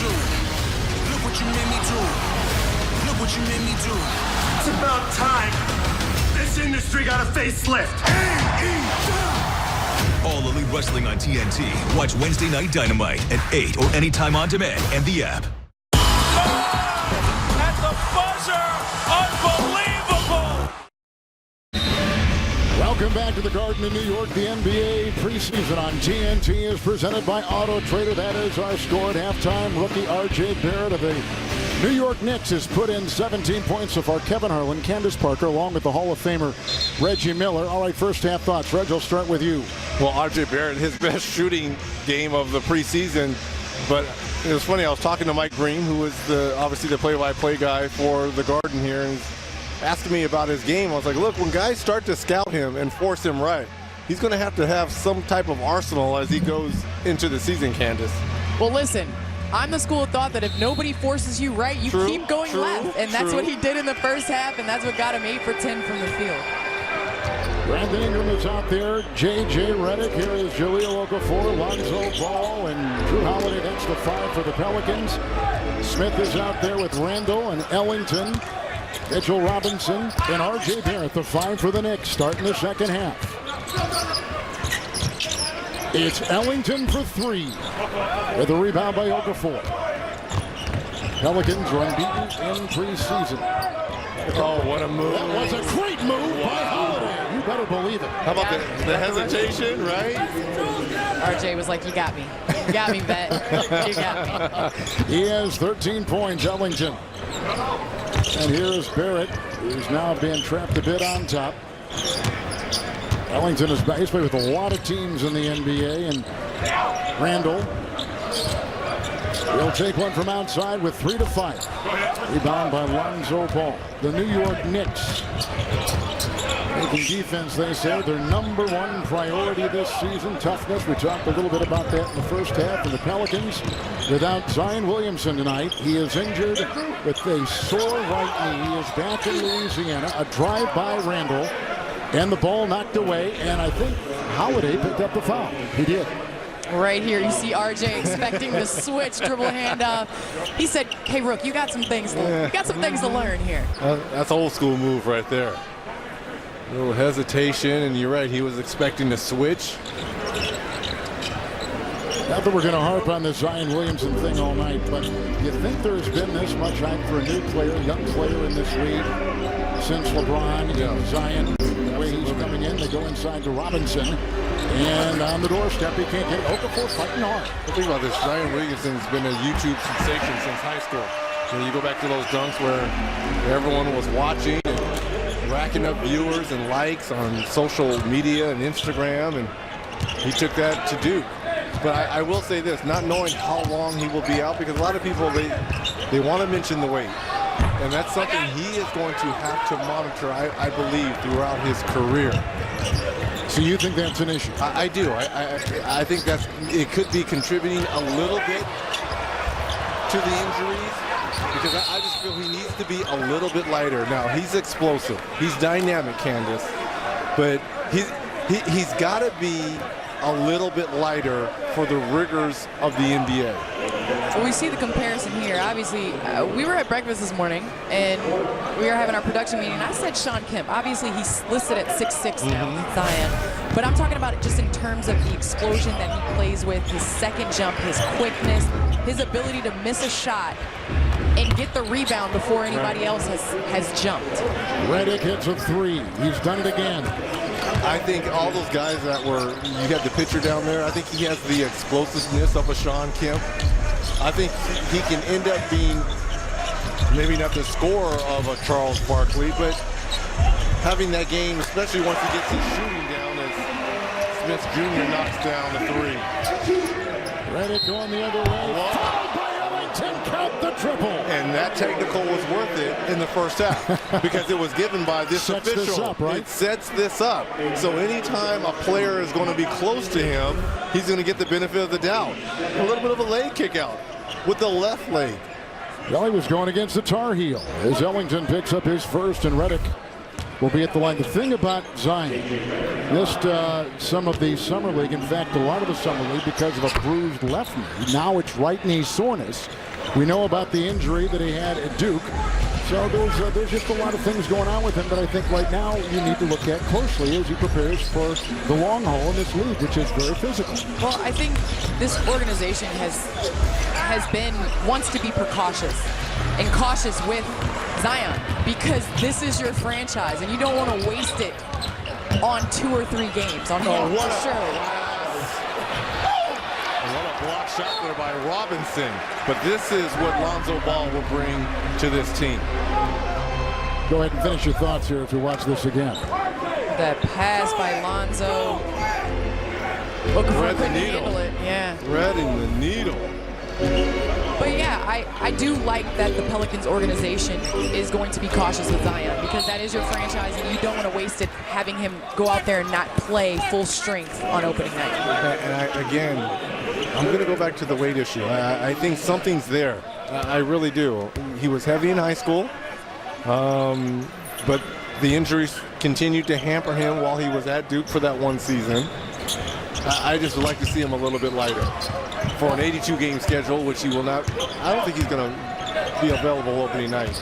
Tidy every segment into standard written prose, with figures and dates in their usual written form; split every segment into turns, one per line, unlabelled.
do. Look what you made me do. Look what you made me do.
It's about time. This industry got a facelift.
All Elite Wrestling on TNT. Watch Wednesday Night Dynamite at 8 or anytime on demand and the app.
At the buzzer! Unbelievable!
Welcome back to the Garden in New York. The NBA preseason on TNT is presented by Auto Trader. That is our score at halftime. Rookie R.J. Barrett of the New York Knicks has put in 17 points so far. Kevin Harlan, Candace Parker, along with the Hall of Famer Reggie Miller. All right, first half thoughts. Reg, I'll start with you.
Well, R.J. Barrett, his best shooting game of the preseason. But it was funny, I was talking to Mike Green, who was obviously the play-by-play guy for the Garden here, and he's asking me about his game. I was like, look, when guys start to scout him and force him right, he's going to have some type of arsenal as he goes into the season, Candace.
Well, listen, I'm the school of thought that if nobody forces you right, you keep going left. And that's what he did in the first half, and that's what got him 8 for 10 from the field.
Brandon Ingram is out there. J.J. Redick. Here is Jahlil Okafor, Lonzo Ball, and Drew Holiday. That's the 5 for the Pelicans. Smith is out there with Randall and Ellington, Mitchell Robinson, and R.J. Barrett, the 5 for the Knicks, starting the second half. It's Ellington for 3, with a rebound by Okafor. Pelicans are unbeaten in preseason.
Oh, what a move.
That was a great move by Holiday. You better believe it.
How about the hesitation, right?
RJ was like, you got me. You got me, Bet. You got me.
He has 13 points, Ellington. And here is Barrett, who's now been trapped a bit on top. Ellington is back. He's played with a lot of teams in the NBA. And Randall will take one from outside with 3 to fight. Rebound by Lonzo Ball. The New York Knicks making defense, they say, their #1 priority this season. Toughness. We talked a little bit about that in the first half. And the Pelicans, without Zion Williamson tonight, he is injured with a sore right knee. He is back in Louisiana. A drive by Randall, and the ball knocked away. And I think Holiday picked up the foul. He did.
Right here, you see RJ expecting the switch, dribble handoff. He said, "Hey, Rook, you got some things to learn here."
That's old school move right there. A little hesitation, and you're right, he was expecting to switch.
Not that we're going to harp on the Zion Williamson thing all night, but you think there's been this much hype for a new player, young player in this league since LeBron and Zion, the way he's coming in? They go inside to Robinson, and on the doorstep, he can't get it. Okafor fighting hard.
Think about this, Zion Williamson's been a YouTube sensation since high school. You go back to those dunks where everyone was watching and racking up viewers and likes on social media and Instagram, and he took that to Duke. But I will say this, not knowing how long he will be out, because a lot of people, they want to mention the weight. And that's something he is going to have to monitor, I believe, throughout his career.
So you think that's an issue?
I do. I think it could be contributing a little bit to the injuries, because I just feel he needs to be a little bit lighter. Now, he's explosive. He's dynamic, Candace. But he's got to be a little bit lighter for the rigors of the NBA.
Well, we see the comparison here. Obviously, we were at breakfast this morning, and we were having our production meeting. I said Sean Kemp. Obviously, he's listed at 6'6" now, Zion. But I'm talking about it just in terms of the explosion that he plays with, his second jump, his quickness, his ability to miss a shot and get the rebound before anybody else has jumped.
Redick hits a 3. He's done it again.
I think all those guys you had the picture down there, I think he has the explosiveness of a Sean Kemp. I think he can end up being maybe not the scorer of a Charles Barkley, but having that game, especially once he gets his shooting down, as Smith Jr. knocks down the 3.
Redick going the other way. Fouled by Ellington. Count the triple.
And that technical was worth it in the first half because it was given by this official.
This up, right?
It sets this up. So anytime a player is going to be close to him, he's going to get the benefit of the doubt. A little bit of a leg kick out with the left leg.
Well, he was going against the Tar Heel as Ellington picks up his first, and Redick will be at the line. The thing about Zion, missed some of the summer league. In fact, a lot of the summer league because of a bruised left knee. Now it's right knee soreness. We know about the injury that he had at Duke. So there's just a lot of things going on with him that I think right now you need to look at closely as he prepares for the long haul in this league, which is very physical.
Well, I think this organization wants to be precautious and cautious with Zion, because this is your franchise and you don't want to waste it on 2 or 3 games on him, for sure.
What a block shot there by Robinson. But this is what Lonzo Ball will bring to this team.
Go ahead and finish your thoughts here if you watch this again.
That pass by Lonzo. Looking for him to handle it. Yeah.
Threading the needle.
But yeah, I do like that the Pelicans organization is going to be cautious with Zion, because that is your franchise and you don't want to waste it having him go out there and not play full strength on opening night.
And again, I'm going to go back to the weight issue. I think something's there. I really do. He was heavy in high school, but the injuries continued to hamper him while he was at Duke for that one season. I just would like to see him a little bit lighter for an 82-game schedule, which he will not. I don't think he's going to be available opening night,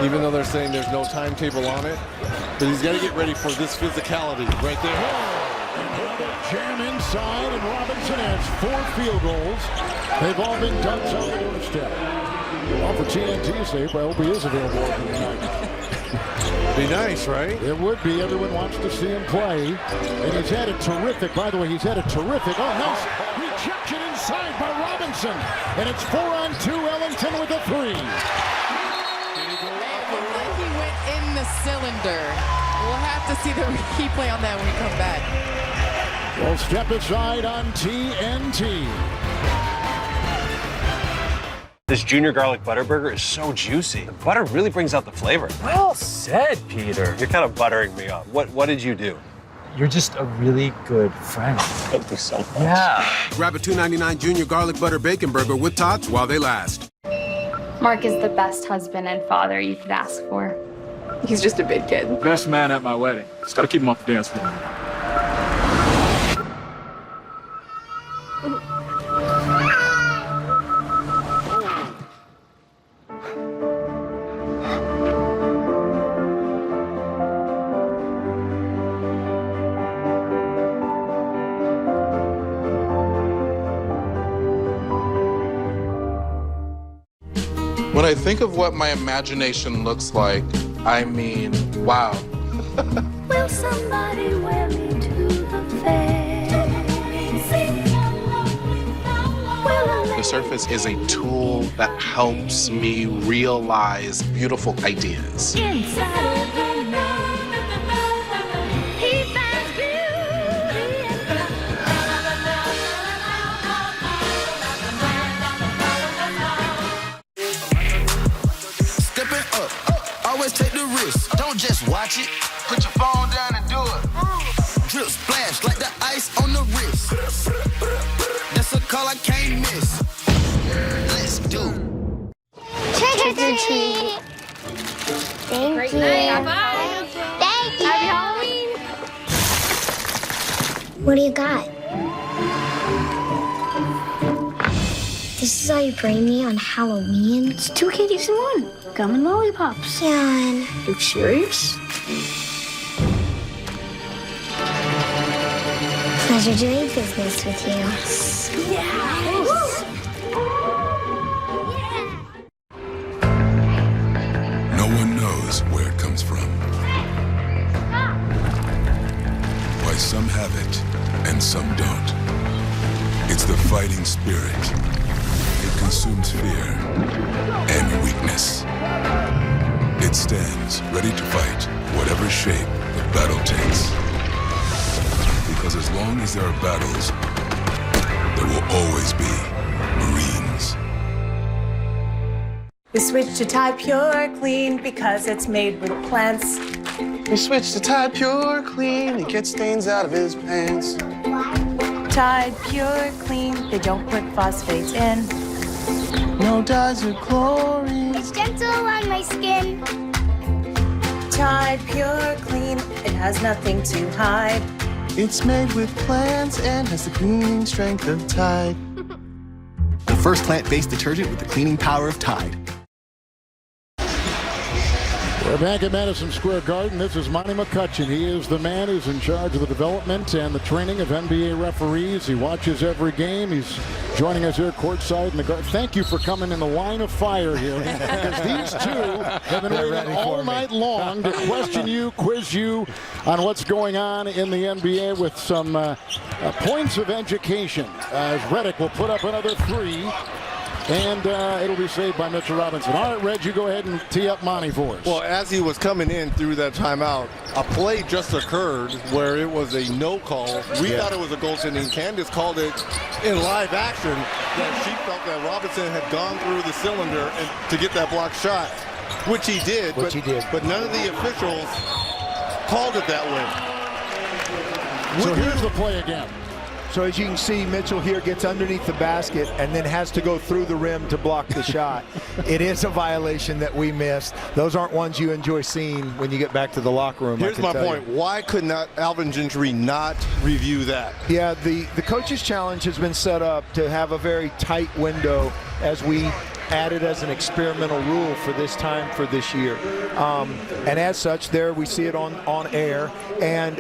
even though they're saying there's no timetable on it. But he's got to get ready for this physicality right there.
Jam inside, and Robinson has 4 field goals. They've all been dunks on the doorstep. Well, for TNT's sake, I hope he is available opening night.
Be nice, right?
It would be. Everyone wants to see him play. And he's had a terrific, by the way, nice rejection inside by Robinson. And it's 4-on-2, Ellington with a 3.
He went in the cylinder. We'll have to see the replay on that when we come back.
We'll step aside on TNT.
This junior garlic butter burger is so juicy. The butter really brings out the flavor.
Well said, Peter.
You're kind of buttering me up. What did you do?
You're just a really good friend.
Thank you so much.
Yeah.
Grab a $2.99 Junior Garlic Butter Bacon Burger with tots while they last.
Mark is the best husband and father you could ask for. He's just a big kid.
Best man at my wedding. Just gotta keep him off the dance floor.
When I think of what my imagination looks like, I mean, wow.
Will somebody wear me to the fair?
The surface is a tool that helps me realize beautiful ideas.
Inside of the night, he finds beauty in
Stepping up, always take the risk. Don't just watch it. Put your phone down and do it. Drip splash like the ice on the wrist. That's a call I can't miss. Let's do.
Trick or treat. Thank you. Thank you. Happy Halloween. What do you got? This is all you bring me on Halloween? It's 2 candies in 1. Gum and lollipops. John. You serious? Pleasure doing business with you. Yes.
No one knows where it comes from. Why some have it and some don't. It's the fighting spirit. It consumes fear and weakness. It stands ready to fight whatever shape the battle takes. Because as long as there are battles, there will always be Marines.
We switched to Tide Pure Clean because it's made with plants.
We switched to Tide Pure Clean. He gets stains out of his pants.
Tide Pure Clean. They don't put phosphates in.
No dyes or chlorine.
It's gentle on my skin.
Tide Pure Clean. It has nothing to hide.
It's made with plants and has the cleaning strength of Tide.
The
first plant-based detergent with the cleaning power of Tide.
We're back at Madison Square Garden. This is Monty McCutcheon. He is the man who's in charge of the development and the training of NBA referees. He watches every game. He's joining us here courtside in the Garden. Thank you for coming in the line of fire here, because these two have been waiting all night long to question you, quiz you on what's going on in the NBA with some points of education. As Redick will put up another three. And it'll be saved by Mitchell Robinson. All right, Reg, you go ahead and tee up Monty for us.
Well, as he was coming in through that timeout, a play just occurred where it was a no call. We thought it was a goaltending. Candace called it in live action that she felt that Robinson had gone through the cylinder and to get that blocked shot, which he did. But none of the officials called it that way.
So here's the play again.
So as you can see, Mitchell here gets underneath the basket and then has to go through the rim to block the shot. It is a violation that we missed. Those aren't ones you enjoy seeing when you get back to the locker room.
Here's my point. Why could not Alvin Gentry not review that?
Yeah, the coach's challenge has been set up to have a very tight window as we added as an experimental rule for this time for this year. And as such, there we see it on air. And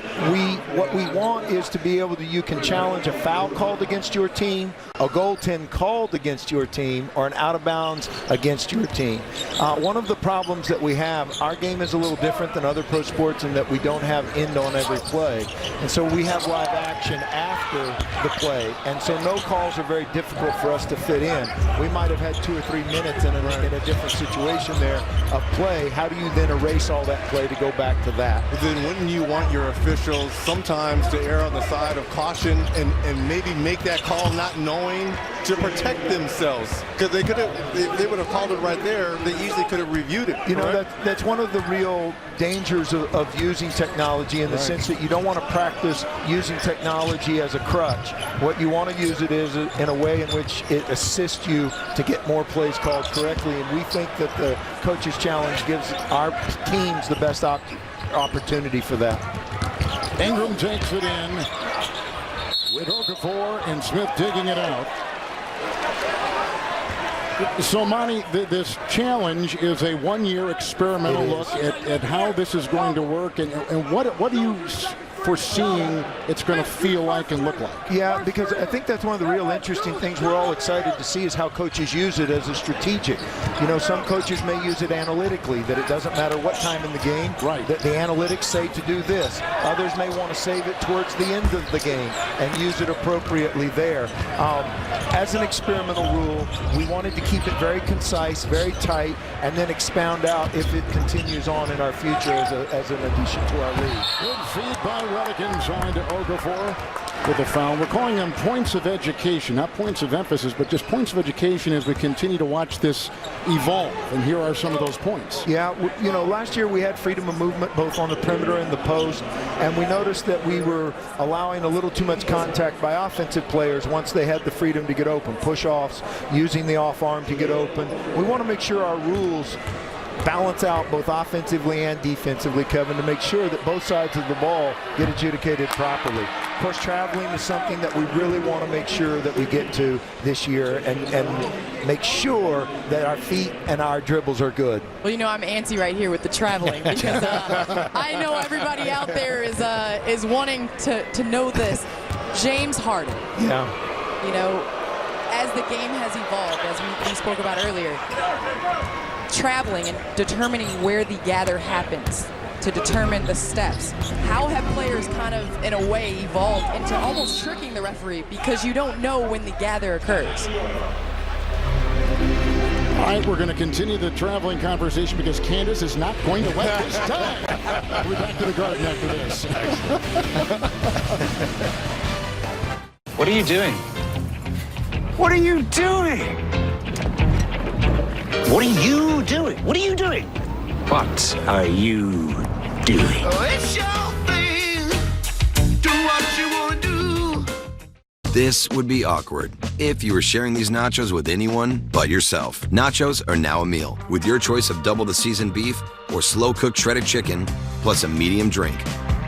what we want is to be able to, you can challenge a foul called against your team, a goaltend called against your team, or an out of bounds against your team. One of the problems that we have, our game is a little different than other pro sports in that we don't have end on every play. And so we have live action after the play. And so no calls are very difficult for us to fit in. We might have had 2 or 3 minutes in a different situation there of play. How do you then erase all that play to go back to that?
But then wouldn't you want your officials sometimes to err on the side of caution and maybe make that call not knowing to protect themselves? Because they could have, if they would have called it right there, they easily could have reviewed it.
You know, that's one of the real dangers of using technology in the sense that you don't want to practice using technology as a crutch. What you want to use it is in a way in which it assists you to get more plays called correctly, and we think that the coach's challenge gives our teams the best opportunity for that.
Ingram takes it in with Okafor and Smith digging it out. So, Monty, this challenge is a one-year experimental look at how this is going to work, and what do you foreseeing it's going to feel like and look like?
Yeah, because I think that's one of the real interesting things we're all excited to see is how coaches use it as a strategic. You know, some coaches may use it analytically, that it doesn't matter what time in the game, that the analytics say to do this. Others may want to save it towards the end of the game and use it appropriately there. As an experimental rule, we wanted to keep it very concise, very tight, and then expound out if it continues on in our future as an addition to our league.
Good feed by Redick inside to Okafor with a foul. We're calling them points of education, not points of emphasis, but just points of education as we continue to watch this evolve. And here are some of those points.
Yeah, you know, last year we had freedom of movement both on the perimeter and the post, and we noticed that we were allowing a little too much contact by offensive players once they had the freedom to get open. Push-offs, using the off arm to get open. We want to make sure our rules balance out both offensively and defensively, Kevin, to make sure that both sides of the ball get adjudicated properly. Of course, traveling is something that we really want to make sure that we get to this year and make sure that our feet and our dribbles are good.
Well, you know, I'm antsy right here with the traveling because I know everybody out there is wanting to know this. James Harden.
Yeah.
You know, as the game has evolved, as we spoke about earlier, traveling and determining where the gather happens to determine the steps. How have players kind of, in a way, evolved into almost tricking the referee because you don't know when the gather occurs?
All right, we're going to continue the traveling conversation because Candace is not going to let this die. We're back to the Garden after this.
What are you doing?
What are you doing? What are you doing? What are you doing? What are you doing?
Oh, it's your thing. Do what you want to do.
This would be awkward if you were sharing these nachos with anyone but yourself. Nachos are now a meal with your choice of double the seasoned beef or slow-cooked shredded chicken plus a medium drink.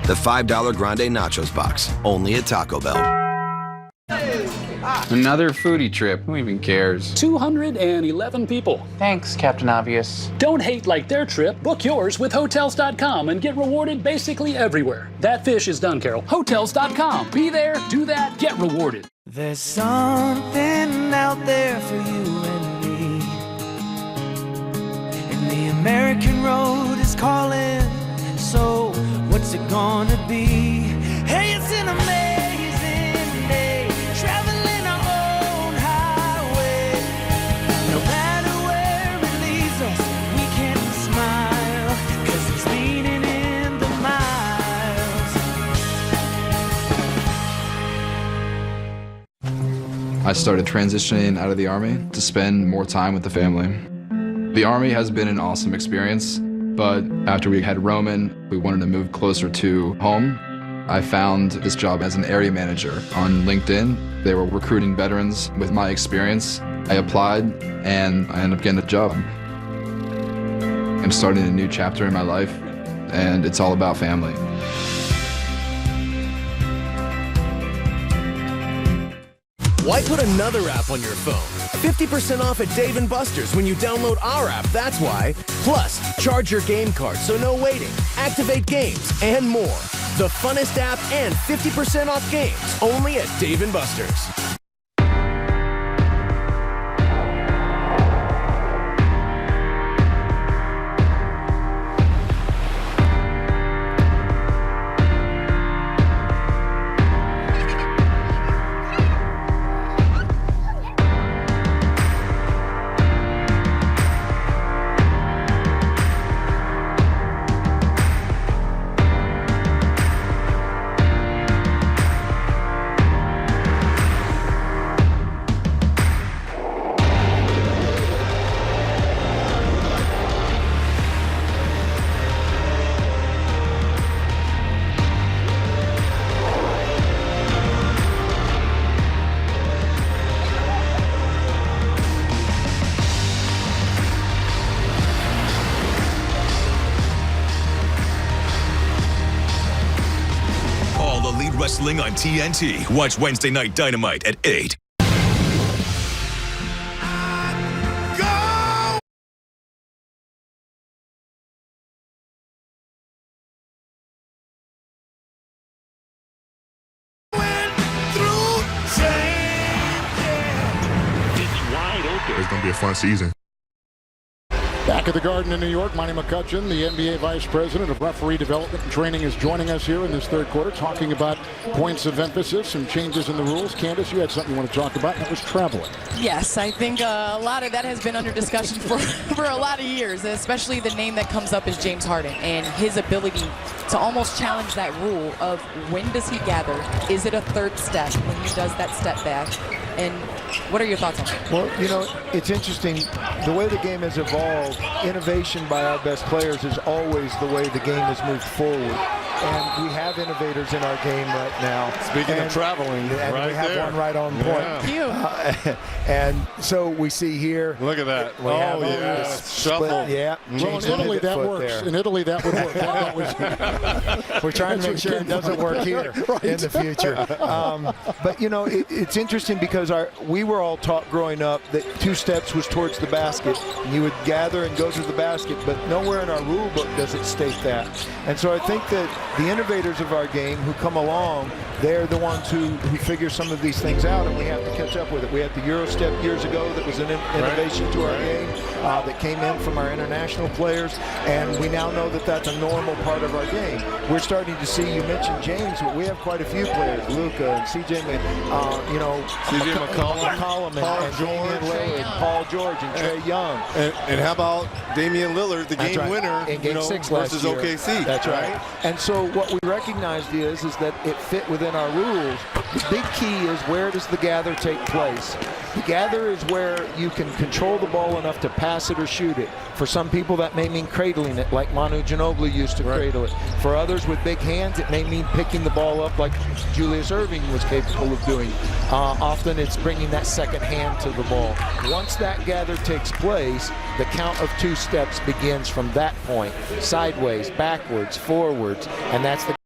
The $5 Grande Nachos Box, only at Taco Bell.
Another foodie trip. Who even cares?
211 people.
Thanks, Captain Obvious.
Don't hate like their trip. Book yours with Hotels.com and get rewarded basically everywhere. That fish is done, Carol. Hotels.com. Be there, do that, get rewarded.
There's something out there for you and me. And the American road is calling. So what's it gonna be? Hey, it's an amazing day. Traveling our own highway. No matter where it leads us, we can smile. 'Cause it's meaning in the miles.
I started transitioning out of the Army to spend more time with the family. The Army has been an awesome experience, but after we had Roman, we wanted to move closer to home. I found this job as an area manager on LinkedIn. They were recruiting veterans with my experience. I applied and I ended up getting a job. I'm starting a new chapter in my life, and it's all about family.
Why put another app on your phone? 50% off at Dave & Buster's when you download our app, that's why. Plus, charge your game card, so no waiting. Activate games and more. The funnest app and 50% off games, only at Dave & Buster's.
Wrestling on TNT. Watch Wednesday Night Dynamite at 8.
It's going to be a fun season.
Back at the Garden in New York, Monty McCutcheon, the NBA Vice President of Referee Development and Training, is joining us here in this third quarter, talking about points of emphasis, some changes in the rules. Candace, you had something you want to talk about, and that was traveling.
Yes, I think a lot of that has been under discussion for a lot of years, especially the name that comes up is James Harden and his ability to almost challenge that rule of when does he gather? Is it a third step when he does that step back? And what are your thoughts on that?
Well, you know, it's interesting. The way the game has evolved, innovation by our best players is always the way the game has moved forward. And we have innovators in our game right now.
Speaking of traveling,
and
right
we have
there.
one right on point. And so we see here.
Look at that.
We have
shuffle.
Yeah.
Well, in Italy, that works.
There.
In Italy, that would work.
We're trying to make sure it doesn't work here in the future. But, you know, it's interesting because we were all taught growing up that 2 steps was towards the basket. And you would gather and go to the basket, but nowhere in our rule book does it state that. And so I think that the innovators of our game who come along, they're the ones who figure some of these things out, and we have to catch up with it. We had the Euro step years ago that was an innovation to our game that came in from our international players, and we now know that that's a normal part of our game. We're starting to see, you mentioned James, but we have quite a few players, Luka and CJ McCollum and Damian Lillard, Paul George and Trae Young.
And how about Damian Lillard, the game winner
in Game 6 last
versus
year.
OKC.
That's right. And so what we recognized is that it fit within our rules. The big key is, where does the gather take place? The gather is where you can control the ball enough to pass it or shoot it. For some people, that may mean cradling it, like Manu Ginobili used to cradle it. For others with big hands, it may mean picking the ball up like Julius Erving was capable of doing. Often it's bringing that second hand to the ball. Once that gather takes place, the count of 2 steps begins from that point. Sideways, backwards, forwards, and that's the